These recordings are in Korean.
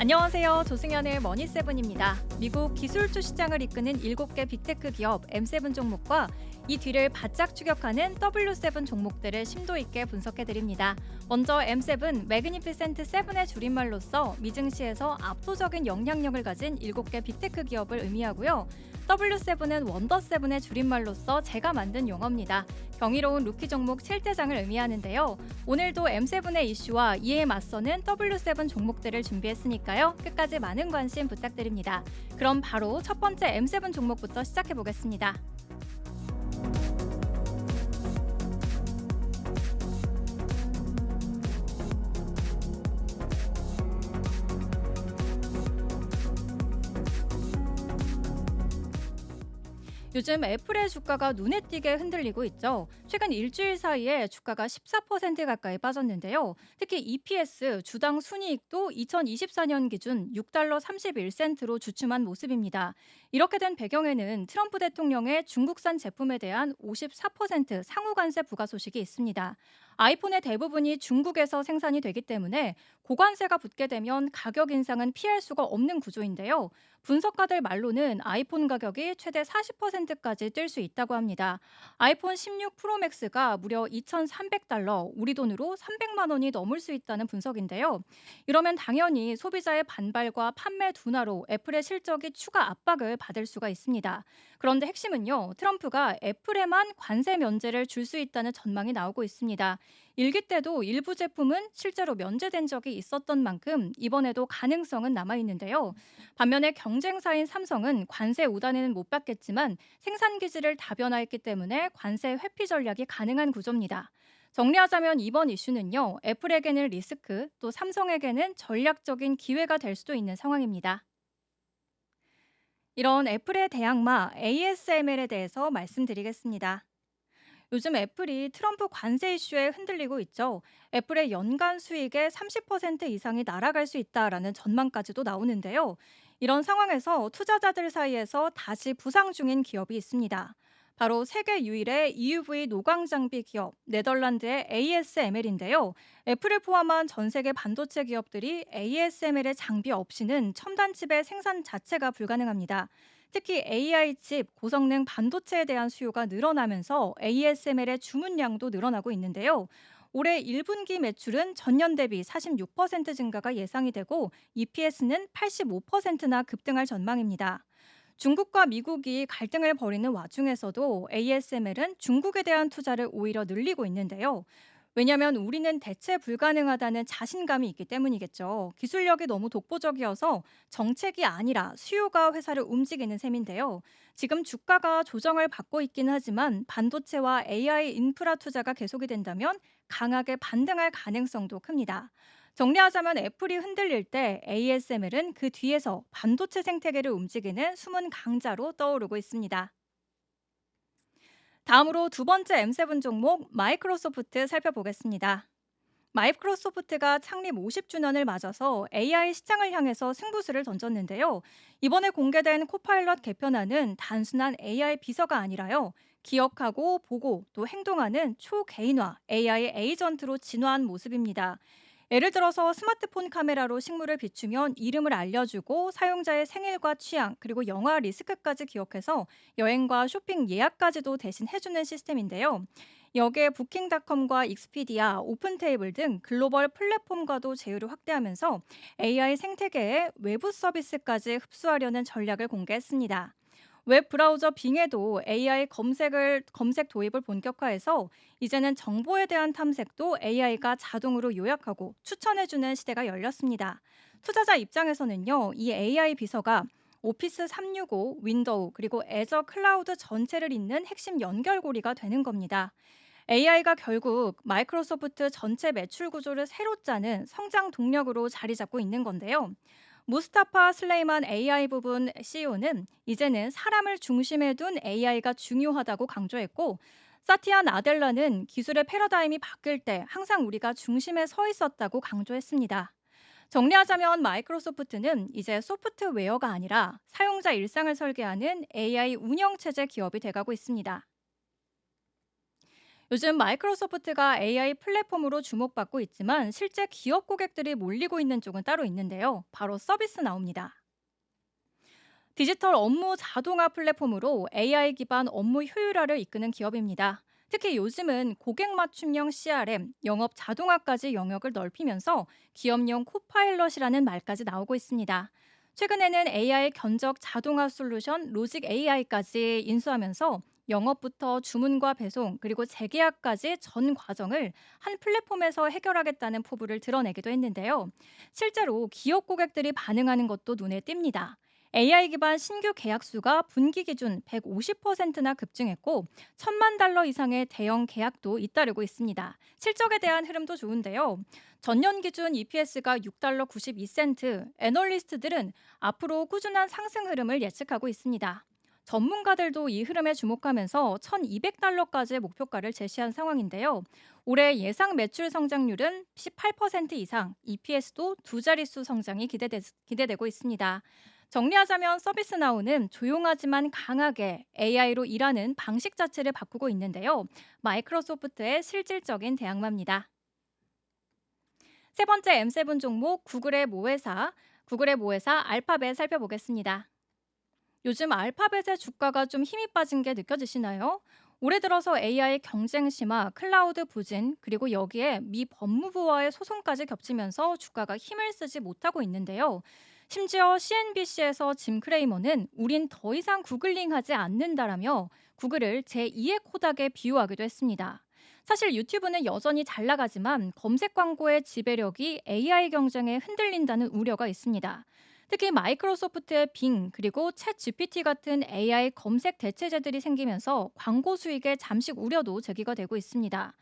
안녕하세요. 조승현의 머니세븐입니다. 미국 기술주 시장을 이끄는 7개 빅테크 기업 M7 종목과 이 뒤를 바짝 추격하는 W7 종목들을 심도 있게 분석해드립니다. 먼저 M7, 매그니피센트 7의 줄임말로서 미증시에서 압도적인 영향력을 가진 7개 빅테크 기업을 의미하고요. W7은 원더7의 줄임말로서 제가 만든 용어입니다. 경이로운 루키 종목 7대장을 의미하는데요. 오늘도 M7의 이슈와 이에 맞서는 W7 종목들을 준비했으니까요. 끝까지 많은 관심 부탁드립니다. 그럼 바로 첫 번째 M7 종목부터 시작해보겠습니다. 요즘 애플의 주가가 눈에 띄게 흔들리고 있죠. 최근 일주일 사이에 주가가 14% 가까이 빠졌는데요. 특히 EPS 주당 순이익도 2024년 기준 6달러 31센트로 주춤한 모습입니다. 이렇게 된 배경에는 트럼프 대통령의 중국산 제품에 대한 54% 상호 관세 부과 소식이 있습니다. 아이폰의 대부분이 중국에서 생산이 되기 때문에 고관세가 붙게 되면 가격 인상은 피할 수가 없는 구조인데요. 분석가들 말로는 아이폰 가격이 최대 40%까지 뛸 수 있다고 합니다. 아이폰 16 프로맥스가 무려 2,300달러, 우리 돈으로 300만 원이 넘을 수 있다는 분석인데요. 이러면 당연히 소비자의 반발과 판매 둔화로 애플의 실적이 추가 압박을 받을 수가 있습니다. 그런데 핵심은요, 트럼프가 애플에만 관세 면제를 줄 수 있다는 전망이 나오고 있습니다. 일기 때도 일부 제품은 실제로 면제된 적이 있었던 만큼 이번에도 가능성은 남아있는데요. 반면에 경쟁사인 삼성은 관세 우단에는 못 받겠지만 생산 기지를 다변화했기 때문에 관세 회피 전략이 가능한 구조입니다. 정리하자면 이번 이슈는요, 애플에게는 리스크, 또 삼성에게는 전략적인 기회가 될 수도 있는 상황입니다. 이런 애플의 대항마 ASML에 대해서 말씀드리겠습니다. 요즘 애플이 트럼프 관세 이슈에 흔들리고 있죠. 애플의 연간 수익의 30% 이상이 날아갈 수 있다라는 전망까지도 나오는데요. 이런 상황에서 투자자들 사이에서 다시 부상 중인 기업이 있습니다. 바로 세계 유일의 EUV 노광 장비 기업 네덜란드의 ASML인데요. 애플을 포함한 전 세계 반도체 기업들이 ASML의 장비 없이는 첨단 칩의 생산 자체가 불가능합니다. 특히 AI 칩, 고성능 반도체에 대한 수요가 늘어나면서 ASML의 주문량도 늘어나고 있는데요. 올해 1분기 매출은 전년 대비 46% 증가가 예상이 되고 EPS는 85%나 급등할 전망입니다. 중국과 미국이 갈등을 벌이는 와중에서도 ASML은 중국에 대한 투자를 오히려 늘리고 있는데요. 왜냐하면 우리는 대체 불가능하다는 자신감이 있기 때문이겠죠. 기술력이 너무 독보적이어서 정책이 아니라 수요가 회사를 움직이는 셈인데요. 지금 주가가 조정을 받고 있긴 하지만 반도체와 AI 인프라 투자가 계속이 된다면 강하게 반등할 가능성도 큽니다. 정리하자면 애플이 흔들릴 때 ASML은 그 뒤에서 반도체 생태계를 움직이는 숨은 강자로 떠오르고 있습니다. 다음으로 두 번째 M7 종목 마이크로소프트 살펴보겠습니다. 마이크로소프트가 창립 50주년을 맞아서 AI 시장을 향해서 승부수를 던졌는데요. 이번에 공개된 코파일럿 개편안은 단순한 AI 비서가 아니라요. 기억하고 보고 또 행동하는 초개인화 AI 에이전트로 진화한 모습입니다. 예를 들어서 스마트폰 카메라로 식물을 비추면 이름을 알려주고 사용자의 생일과 취향 그리고 영화 리스크까지 기억해서 여행과 쇼핑 예약까지도 대신 해주는 시스템인데요. 여기에 부킹닷컴과 익스피디아, 오픈테이블 등 글로벌 플랫폼과도 제휴를 확대하면서 AI 생태계에 외부 서비스까지 흡수하려는 전략을 공개했습니다. 웹 브라우저 빙에도 AI 검색 도입을 본격화해서 이제는 정보에 대한 탐색도 AI가 자동으로 요약하고 추천해주는 시대가 열렸습니다. 투자자 입장에서는요, 이 AI 비서가 오피스 365, 윈도우, 그리고 애저 클라우드 전체를 잇는 핵심 연결고리가 되는 겁니다. AI가 결국 마이크로소프트 전체 매출 구조를 새로 짜는 성장 동력으로 자리 잡고 있는 건데요. 무스타파 슬레이만 AI 부분 CEO는 이제는 사람을 중심에 둔 AI가 중요하다고 강조했고, 사티아 나델라는 기술의 패러다임이 바뀔 때 항상 우리가 중심에 서 있었다고 강조했습니다. 정리하자면 마이크로소프트는 이제 소프트웨어가 아니라 사용자 일상을 설계하는 AI 운영체제 기업이 돼가고 있습니다. 요즘 마이크로소프트가 AI 플랫폼으로 주목받고 있지만 실제 기업 고객들이 몰리고 있는 쪽은 따로 있는데요. 바로 서비스 나옵니다. 디지털 업무 자동화 플랫폼으로 AI 기반 업무 효율화를 이끄는 기업입니다. 특히 요즘은 고객 맞춤형 CRM, 영업 자동화까지 영역을 넓히면서 기업용 코파일럿이라는 말까지 나오고 있습니다. 최근에는 AI 견적 자동화 솔루션 로직 AI까지 인수하면서 영업부터 주문과 배송, 그리고 재계약까지 전 과정을 한 플랫폼에서 해결하겠다는 포부를 드러내기도 했는데요. 실제로 기업 고객들이 반응하는 것도 눈에 띕니다. AI 기반 신규 계약 수가 분기 기준 150%나 급증했고, 1천만 달러 이상의 대형 계약도 잇따르고 있습니다. 실적에 대한 흐름도 좋은데요. 전년 기준 EPS가 6달러 92센트, 애널리스트들은 앞으로 꾸준한 상승 흐름을 예측하고 있습니다. 전문가들도 이 흐름에 주목하면서 1,200달러까지의 목표가를 제시한 상황인데요. 올해 예상 매출 성장률은 18% 이상, EPS도 두 자릿수 성장이 기대되고 있습니다. 정리하자면 서비스나우는 조용하지만 강하게 AI로 일하는 방식 자체를 바꾸고 있는데요. 마이크로소프트의 실질적인 대항마입니다. 세 번째 M7 종목 구글의 모회사 알파벳 살펴보겠습니다. 요즘 알파벳의 주가가 좀 힘이 빠진 게 느껴지시나요? 올해 들어서 AI 경쟁 심화, 클라우드 부진, 그리고 여기에 미 법무부와의 소송까지 겹치면서 주가가 힘을 쓰지 못하고 있는데요. 심지어 CNBC에서 짐 크레이머는 우린 더 이상 구글링하지 않는다라며 구글을 제2의 코닥에 비유하기도 했습니다. 사실 유튜브는 여전히 잘 나가지만 검색 광고의 지배력이 AI 경쟁에 흔들린다는 우려가 있습니다. 특히 마이크로소프트의 빙 그리고 챗 GPT 같은 AI 검색 대체제들이 생기면서 광고 수익의 잠식 우려도 제기가 되고 있습니다.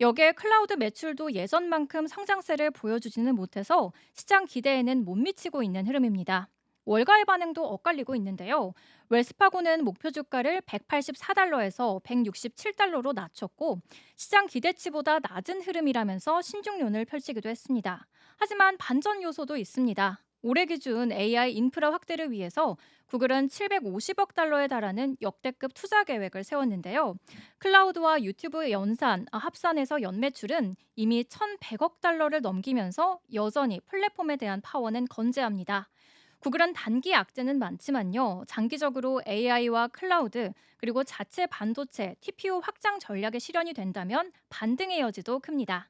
여기에 클라우드 매출도 예전만큼 성장세를 보여주지는 못해서 시장 기대에는 못 미치고 있는 흐름입니다. 월가의 반응도 엇갈리고 있는데요. 웰스파고는 목표 주가를 184달러에서 167달러로 낮췄고 시장 기대치보다 낮은 흐름이라면서 신중론을 펼치기도 했습니다. 하지만 반전 요소도 있습니다. 올해 기준 AI 인프라 확대를 위해서 구글은 750억 달러에 달하는 역대급 투자 계획을 세웠는데요. 클라우드와 유튜브 합산해서 연매출은 이미 1,100억 달러를 넘기면서 여전히 플랫폼에 대한 파워는 건재합니다. 구글은 단기 악재는 많지만요. 장기적으로 AI와 클라우드 그리고 자체 반도체, TPU 확장 전략의 실현이 된다면 반등의 여지도 큽니다.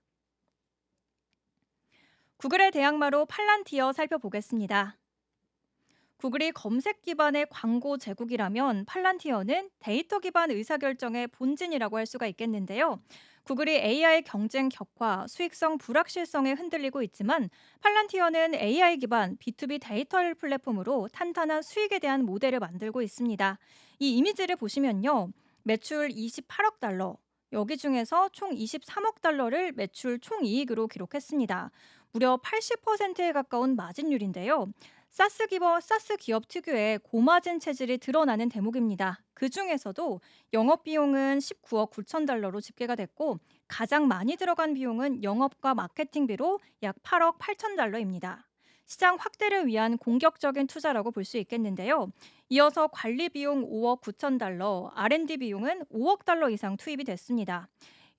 구글의 대항마로 팔란티어 살펴보겠습니다. 구글이 검색 기반의 광고 제국이라면 팔란티어는 데이터 기반 의사결정의 본진이라고 할 수가 있겠는데요. 구글이 AI 경쟁 격화, 수익성 불확실성에 흔들리고 있지만 팔란티어는 AI 기반 B2B 데이터 플랫폼으로 탄탄한 수익에 대한 모델을 만들고 있습니다. 이 이미지를 보시면요. 매출 28억 달러, 여기 중에서 총 23억 달러를 매출 총이익으로 기록했습니다. 무려 80%에 가까운 마진율인데요. 사스 기업 특유의 고마진 체질이 드러나는 대목입니다. 그 중에서도 영업 비용은 19억 9천 달러로 집계가 됐고 가장 많이 들어간 비용은 영업과 마케팅비로 약 8억 8천 달러입니다. 시장 확대를 위한 공격적인 투자라고 볼 수 있겠는데요. 이어서 관리 비용 5억 9천 달러, R&D 비용은 5억 달러 이상 투입이 됐습니다.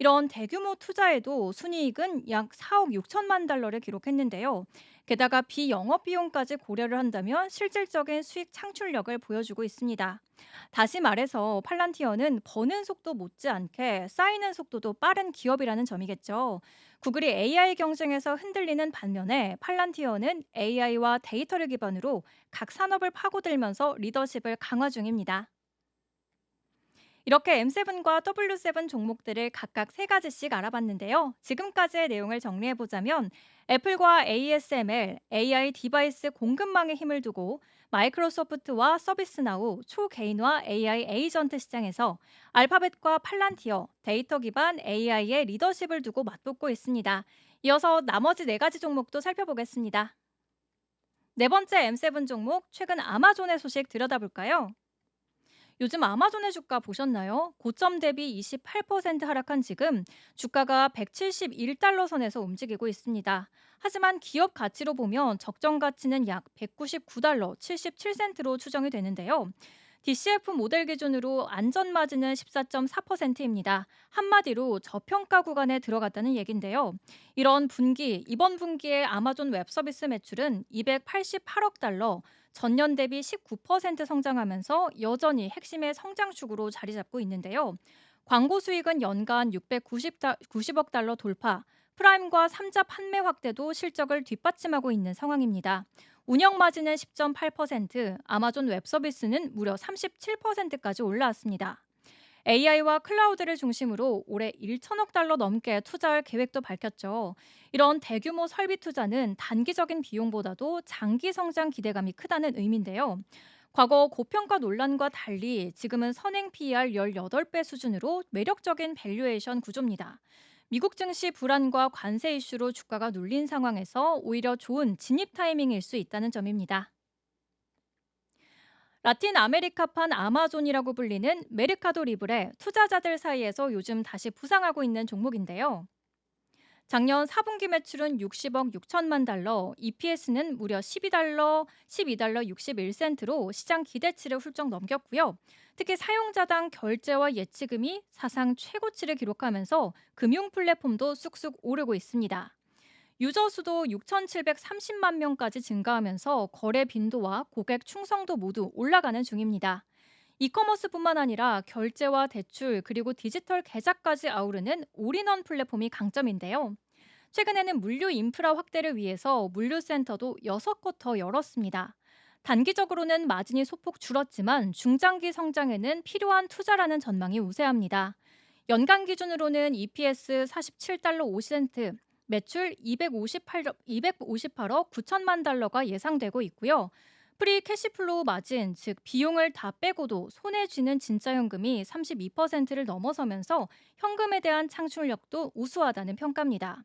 이런 대규모 투자에도 순이익은 약 4억 6천만 달러를 기록했는데요. 게다가 비영업 비용까지 고려를 한다면 실질적인 수익 창출력을 보여주고 있습니다. 다시 말해서 팔란티어는 버는 속도 못지않게 쌓이는 속도도 빠른 기업이라는 점이겠죠. 구글이 AI 경쟁에서 흔들리는 반면에 팔란티어는 AI와 데이터를 기반으로 각 산업을 파고들면서 리더십을 강화 중입니다. 이렇게 M7과 W7 종목들을 각각 세 가지씩 알아봤는데요. 지금까지의 내용을 정리해보자면 애플과 ASML, AI 디바이스 공급망에 힘을 두고 마이크로소프트와 서비스나우, 초개인화 AI 에이전트 시장에서 알파벳과 팔란티어, 데이터 기반 AI의 리더십을 두고 맞붙고 있습니다. 이어서 나머지 네 가지 종목도 살펴보겠습니다. 네 번째 M7 종목, 최근 아마존의 소식 들여다볼까요? 요즘 아마존의 주가 보셨나요? 고점 대비 28% 하락한 지금 주가가 171달러 선에서 움직이고 있습니다. 하지만 기업 가치로 보면 적정 가치는 약 199달러 77센트로 추정이 되는데요. DCF 모델 기준으로 안전 마진은 14.4%입니다. 한마디로 저평가 구간에 들어갔다는 얘긴데요. 이번 분기에 아마존 웹 서비스 매출은 288억 달러, 전년 대비 19% 성장하면서 여전히 핵심의 성장축으로 자리 잡고 있는데요. 광고 수익은 연간 690억 달러 돌파, 프라임과 3자 판매 확대도 실적을 뒷받침하고 있는 상황입니다. 운영 마진은 10.8%, 아마존 웹 서비스는 무려 37%까지 올라왔습니다. AI와 클라우드를 중심으로 올해 1천억 달러 넘게 투자할 계획도 밝혔죠. 이런 대규모 설비 투자는 단기적인 비용보다도 장기 성장 기대감이 크다는 의미인데요. 과거 고평가 논란과 달리 지금은 선행 PER 18배 수준으로 매력적인 밸류에이션 구조입니다. 미국 증시 불안과 관세 이슈로 주가가 눌린 상황에서 오히려 좋은 진입 타이밍일 수 있다는 점입니다. 라틴 아메리카판 아마존이라고 불리는 메르카도 리브레 투자자들 사이에서 요즘 다시 부상하고 있는 종목인데요. 작년 4분기 매출은 60억 6천만 달러, EPS는 무려 12달러 61센트로 시장 기대치를 훌쩍 넘겼고요. 특히 사용자당 결제와 예치금이 사상 최고치를 기록하면서 금융 플랫폼도 쑥쑥 오르고 있습니다. 유저 수도 6,730만 명까지 증가하면서 거래 빈도와 고객 충성도 모두 올라가는 중입니다. 이커머스뿐만 아니라 결제와 대출 그리고 디지털 계좌까지 아우르는 올인원 플랫폼이 강점인데요. 최근에는 물류 인프라 확대를 위해서 물류센터도 6곳 더 열었습니다. 단기적으로는 마진이 소폭 줄었지만 중장기 성장에는 필요한 투자라는 전망이 우세합니다. 연간 기준으로는 EPS 47달러 5센트, 매출 258억 9천만 달러가 예상되고 있고요. 프리 캐시플로우 마진, 즉 비용을 다 빼고도 손에 쥐는 진짜 현금이 32%를 넘어서면서 현금에 대한 창출력도 우수하다는 평가입니다.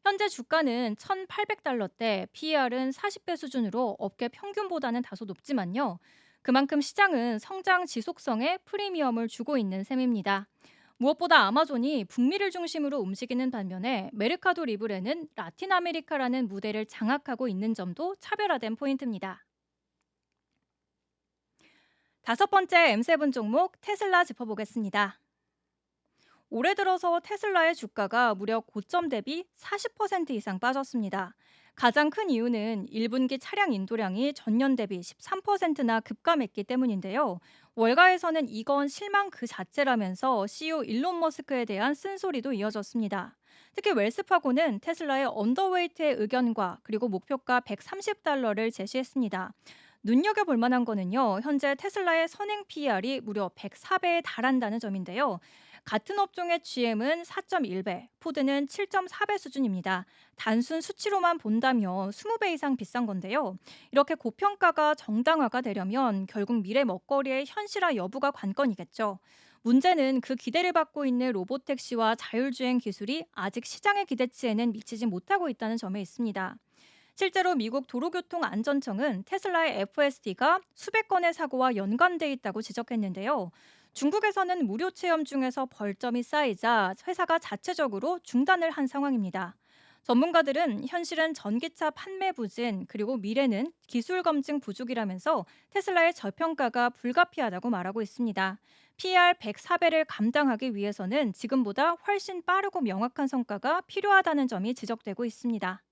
현재 주가는 1,800달러대, PER은 40배 수준으로 업계 평균보다는 다소 높지만요. 그만큼 시장은 성장 지속성에 프리미엄을 주고 있는 셈입니다. 무엇보다 아마존이 북미를 중심으로 움직이는 반면에 메르카도 리브레는 라틴 아메리카라는 무대를 장악하고 있는 점도 차별화된 포인트입니다. 다섯 번째 M7 종목 테슬라 짚어보겠습니다. 올해 들어서 테슬라의 주가가 무려 고점 대비 40% 이상 빠졌습니다. 가장 큰 이유는 1분기 차량 인도량이 전년 대비 13%나 급감했기 때문인데요. 월가에서는 이건 실망 그 자체라면서 CEO 일론 머스크에 대한 쓴소리도 이어졌습니다. 특히 웰스파고는 테슬라의 언더웨이트의 의견과 그리고 목표가 130달러를 제시했습니다. 눈여겨볼 만한 거는요, 현재 테슬라의 선행 PER이 무려 104배에 달한다는 점인데요. 같은 업종의 GM은 4.1배, 포드는 7.4배 수준입니다. 단순 수치로만 본다면 20배 이상 비싼 건데요. 이렇게 고평가가 정당화가 되려면 결국 미래 먹거리의 현실화 여부가 관건이겠죠. 문제는 그 기대를 받고 있는 로보택시와 자율주행 기술이 아직 시장의 기대치에는 미치지 못하고 있다는 점에 있습니다. 실제로 미국 도로교통안전청은 테슬라의 FSD가 수백 건의 사고와 연관돼 있다고 지적했는데요. 중국에서는 무료 체험 중에서 벌점이 쌓이자 회사가 자체적으로 중단을 한 상황입니다. 전문가들은 현실은 전기차 판매 부진 그리고 미래는 기술 검증 부족이라면서 테슬라의 저평가가 불가피하다고 말하고 있습니다. PR 104배를 감당하기 위해서는 지금보다 훨씬 빠르고 명확한 성과가 필요하다는 점이 지적되고 있습니다.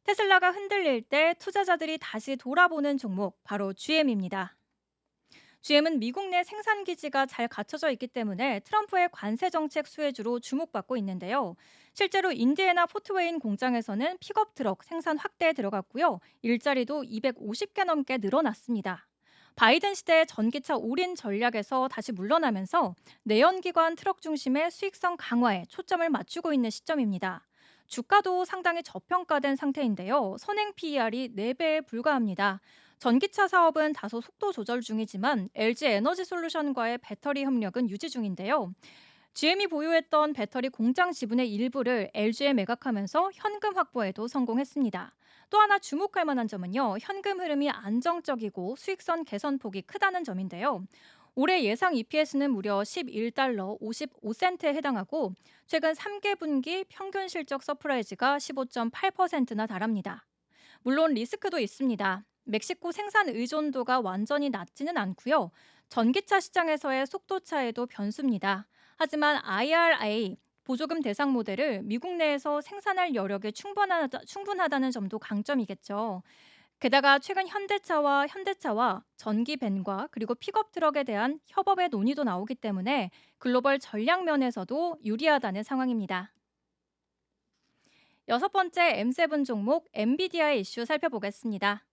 테슬라가 흔들릴 때 투자자들이 다시 돌아보는 종목 바로 GM입니다. GM은 미국 내 생산 기지가 잘 갖춰져 있기 때문에 트럼프의 관세 정책 수혜주로 주목받고 있는데요. 실제로 인디애나 포트웨인 공장에서는 픽업 트럭 생산 확대에 들어갔고요. 일자리도 250개 넘게 늘어났습니다. 바이든 시대의 전기차 올인 전략에서 다시 물러나면서 내연기관 트럭 중심의 수익성 강화에 초점을 맞추고 있는 시점입니다. 주가도 상당히 저평가된 상태인데요. 선행 PER이 4배에 불과합니다. 전기차 사업은 다소 속도 조절 중이지만 LG 에너지 솔루션과의 배터리 협력은 유지 중인데요. GM이 보유했던 배터리 공장 지분의 일부를 LG에 매각하면서 현금 확보에도 성공했습니다. 또 하나 주목할 만한 점은요, 현금 흐름이 안정적이고 수익성 개선폭이 크다는 점인데요. 올해 예상 EPS는 무려 11달러 55센트에 해당하고 최근 3개 분기 평균 실적 서프라이즈가 15.8%나 달합니다. 물론 리스크도 있습니다. 멕시코 생산 의존도가 완전히 낮지는 않고요. 전기차 시장에서의 속도 차이도 변수입니다. 하지만 IRA 보조금 대상 모델을 미국 내에서 생산할 여력이 충분하다는 점도 강점이겠죠. 게다가 최근 현대차와 전기 밴과 그리고 픽업 트럭에 대한 협업의 논의도 나오기 때문에 글로벌 전략 면에서도 유리하다는 상황입니다. 여섯 번째 M7 종목 엔비디아의 이슈 살펴보겠습니다.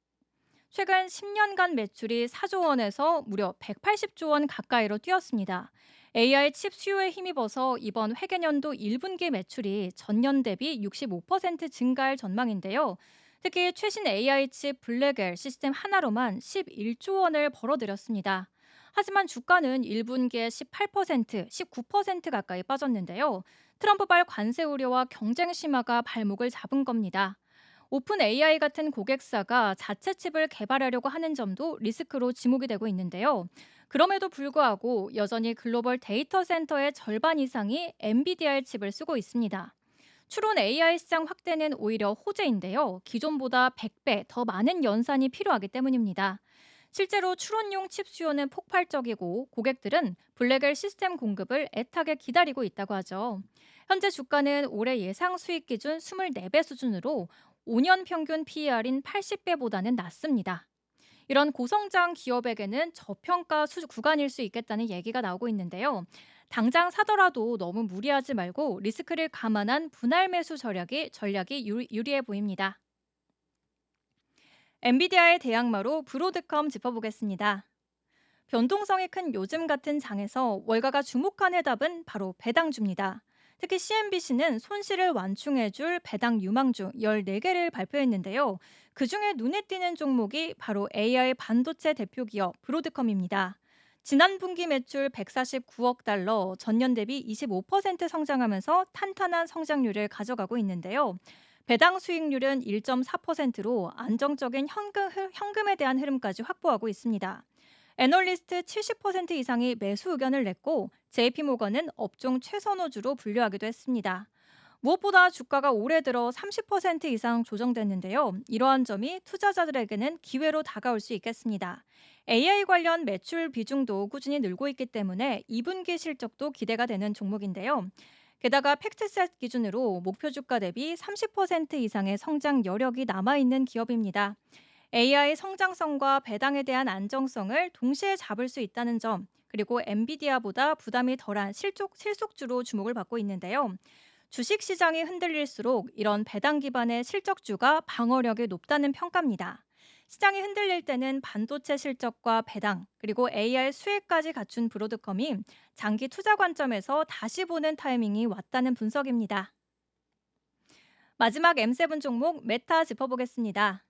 최근 10년간 매출이 4조 원에서 무려 180조 원 가까이로 뛰었습니다. AI 칩 수요에 힘입어서 이번 회계년도 1분기 매출이 전년 대비 65% 증가할 전망인데요. 특히 최신 AI 칩 블랙엘 시스템 하나로만 11조 원을 벌어들였습니다. 하지만 주가는 1분기에 18%, 19% 가까이 빠졌는데요. 트럼프발 관세 우려와 경쟁 심화가 발목을 잡은 겁니다. 오픈 AI 같은 고객사가 자체 칩을 개발하려고 하는 점도 리스크로 지목이 되고 있는데요. 그럼에도 불구하고 여전히 글로벌 데이터 센터의 절반 이상이 엔비디아의 칩을 쓰고 있습니다. 추론 AI 시장 확대는 오히려 호재인데요. 기존보다 100배 더 많은 연산이 필요하기 때문입니다. 실제로 추론용 칩 수요는 폭발적이고 고객들은 블랙엘 시스템 공급을 애타게 기다리고 있다고 하죠. 현재 주가는 올해 예상 수익 기준 24배 수준으로 5년 평균 PER인 80배보다는 낮습니다. 이런 고성장 기업에게는 저평가 구간일 수 있겠다는 얘기가 나오고 있는데요. 당장 사더라도 너무 무리하지 말고 리스크를 감안한 분할 매수 전략이 유리해 보입니다. 엔비디아의 대항마로 브로드컴 짚어보겠습니다. 변동성이 큰 요즘 같은 장에서 월가가 주목한 해답은 바로 배당주입니다. 특히 CNBC는 손실을 완충해줄 배당 유망주 14개를 발표했는데요. 그중에 눈에 띄는 종목이 바로 AI 반도체 대표 기업 브로드컴입니다. 지난 분기 매출 149억 달러, 전년 대비 25% 성장하면서 탄탄한 성장률을 가져가고 있는데요. 배당 수익률은 1.4%로 안정적인 현금에 대한 흐름까지 확보하고 있습니다. 애널리스트 70% 이상이 매수 의견을 냈고 JP모건은 업종 최선호주로 분류하기도 했습니다. 무엇보다 주가가 올해 들어 30% 이상 조정됐는데요. 이러한 점이 투자자들에게는 기회로 다가올 수 있겠습니다. AI 관련 매출 비중도 꾸준히 늘고 있기 때문에 2분기 실적도 기대가 되는 종목인데요. 게다가 팩트셋 기준으로 목표 주가 대비 30% 이상의 성장 여력이 남아있는 기업입니다. AI 성장성과 배당에 대한 안정성을 동시에 잡을 수 있다는 점, 그리고 엔비디아보다 부담이 덜한 실속주로 주목을 받고 있는데요. 주식 시장이 흔들릴수록 이런 배당 기반의 실적주가 방어력이 높다는 평가입니다. 시장이 흔들릴 때는 반도체 실적과 배당, 그리고 AI 수혜까지 갖춘 브로드컴이 장기 투자 관점에서 다시 보는 타이밍이 왔다는 분석입니다. 마지막 M7 종목 메타 짚어보겠습니다.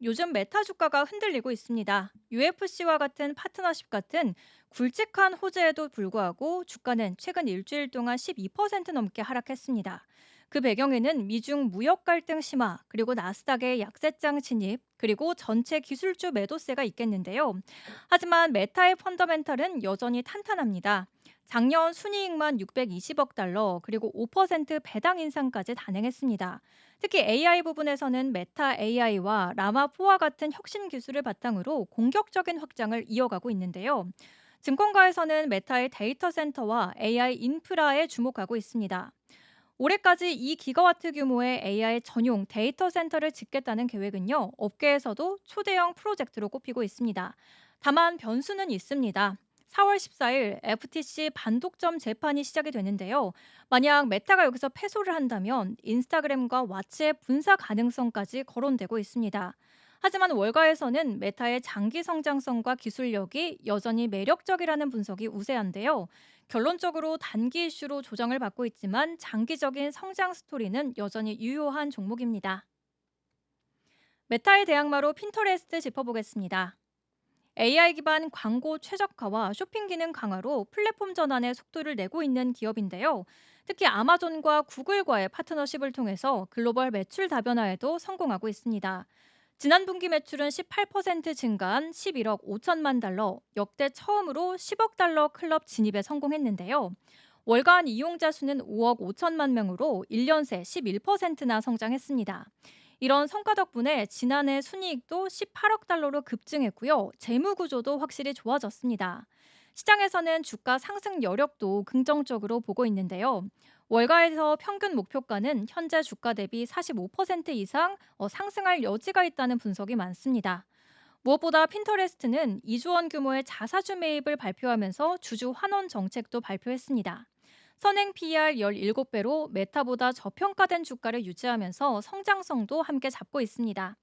요즘 메타 주가가 흔들리고 있습니다. UFC와 같은 파트너십 같은 굵직한 호재에도 불구하고 주가는 최근 일주일 동안 12% 넘게 하락했습니다. 그 배경에는 미중 무역 갈등 심화, 그리고 나스닥의 약세장 진입, 그리고 전체 기술주 매도세가 있겠는데요. 하지만 메타의 펀더멘탈은 여전히 탄탄합니다. 작년 순이익만 620억 달러, 그리고 5% 배당 인상까지 단행했습니다. 특히 AI 부분에서는 메타 AI와 라마4와 같은 혁신 기술을 바탕으로 공격적인 확장을 이어가고 있는데요. 증권가에서는 메타의 데이터 센터와 AI 인프라에 주목하고 있습니다. 올해까지 2기가와트 규모의 AI 전용 데이터 센터를 짓겠다는 계획은요, 업계에서도 초대형 프로젝트로 꼽히고 있습니다. 다만 변수는 있습니다. 4월 14일 FTC 반독점 재판이 시작이 되는데요. 만약 메타가 여기서 패소를 한다면 인스타그램과 왓츠의 분사 가능성까지 거론되고 있습니다. 하지만 월가에서는 메타의 장기 성장성과 기술력이 여전히 매력적이라는 분석이 우세한데요. 결론적으로 단기 이슈로 조정을 받고 있지만 장기적인 성장 스토리는 여전히 유효한 종목입니다. 메타의 대항마로 핀터레스트 짚어보겠습니다. AI 기반 광고 최적화와 쇼핑 기능 강화로 플랫폼 전환에 속도를 내고 있는 기업인데요. 특히 아마존과 구글과의 파트너십을 통해서 글로벌 매출 다변화에도 성공하고 있습니다. 지난 분기 매출은 18% 증가한 11억 5천만 달러, 역대 처음으로 10억 달러 클럽 진입에 성공했는데요. 월간 이용자 수는 5억 5천만 명으로 1년 새 11%나 성장했습니다. 이런 성과 덕분에 지난해 순이익도 18억 달러로 급증했고요. 재무 구조도 확실히 좋아졌습니다. 시장에서는 주가 상승 여력도 긍정적으로 보고 있는데요. 월가에서 평균 목표가는 현재 주가 대비 45% 이상 상승할 여지가 있다는 분석이 많습니다. 무엇보다 핀터레스트는 2조 원 규모의 자사주 매입을 발표하면서 주주 환원 정책도 발표했습니다. 선행 PER 17배로 메타보다 저평가된 주가를 유지하면서 성장성도 함께 잡고 있습니다.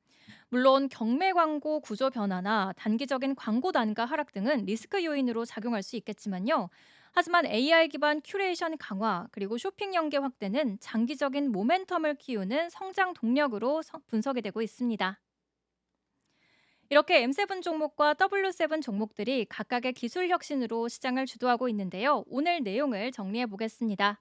물론 경매 광고 구조 변화나 단기적인 광고 단가 하락 등은 리스크 요인으로 작용할 수 있겠지만요. 하지만 AI 기반 큐레이션 강화 그리고 쇼핑 연계 확대는 장기적인 모멘텀을 키우는 성장 동력으로 분석이 되고 있습니다. 이렇게 M7 종목과 W7 종목들이 각각의 기술 혁신으로 시장을 주도하고 있는데요. 오늘 내용을 정리해 보겠습니다.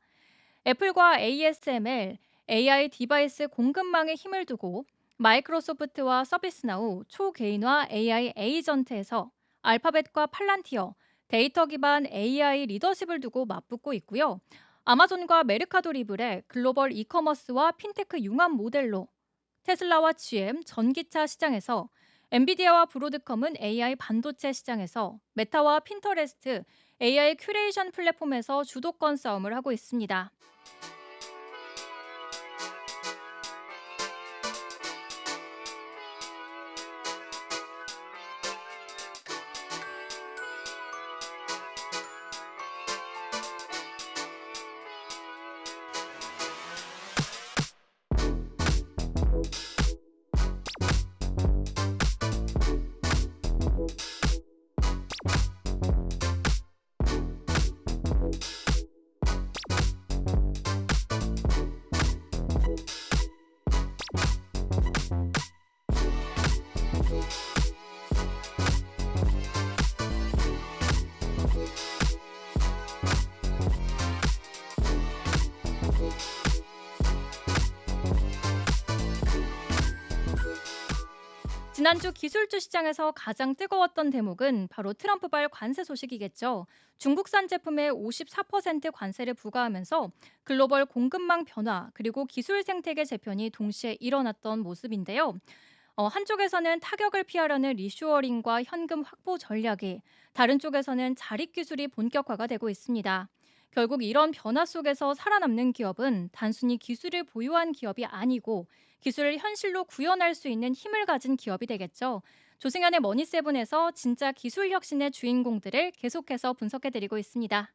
애플과 ASML, AI 디바이스 공급망에 힘을 두고 마이크로소프트와 서비스나우, 초개인화 AI 에이전트에서 알파벳과 팔란티어, 데이터 기반 AI 리더십을 두고 맞붙고 있고요. 아마존과 메르카도 리브레, 글로벌 이커머스와 핀테크 융합 모델로 테슬라와 GM, 전기차 시장에서 엔비디아와 브로드컴은 AI 반도체 시장에서 메타와 핀터레스트, AI 큐레이션 플랫폼에서 주도권 싸움을 하고 있습니다. 지난주 기술주 시장에서 가장 뜨거웠던 대목은 바로 트럼프발 관세 소식이겠죠. 중국산 제품에 54% 관세를 부과하면서 글로벌 공급망 변화 그리고 기술 생태계 재편이 동시에 일어났던 모습인데요. 한쪽에서는 타격을 피하려는 리쇼어링과 현금 확보 전략이, 다른 쪽에서는 자립 기술이 본격화가 되고 있습니다. 결국 이런 변화 속에서 살아남는 기업은 단순히 기술을 보유한 기업이 아니고 기술을 현실로 구현할 수 있는 힘을 가진 기업이 되겠죠. 조승현의 머니세븐에서 진짜 기술 혁신의 주인공들을 계속해서 분석해드리고 있습니다.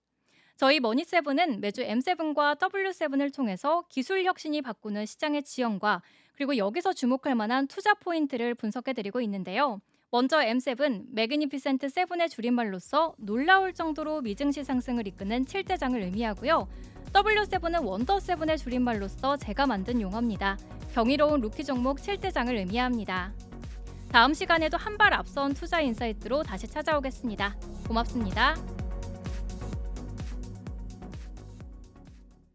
저희 머니세븐은 매주 M7과 W7을 통해서 기술 혁신이 바꾸는 시장의 지형과 그리고 여기서 주목할 만한 투자 포인트를 분석해드리고 있는데요. 먼저 M7, 매그니피센트 7의 줄임말로서 놀라울 정도로 미증시 상승을 이끄는 7대장을 의미하고요. W7은 원더 7의 줄임말로서 제가 만든 용어입니다. 경이로운 루키 종목 7대장을 의미합니다. 다음 시간에도 한 발 앞선 투자 인사이트로 다시 찾아오겠습니다. 고맙습니다.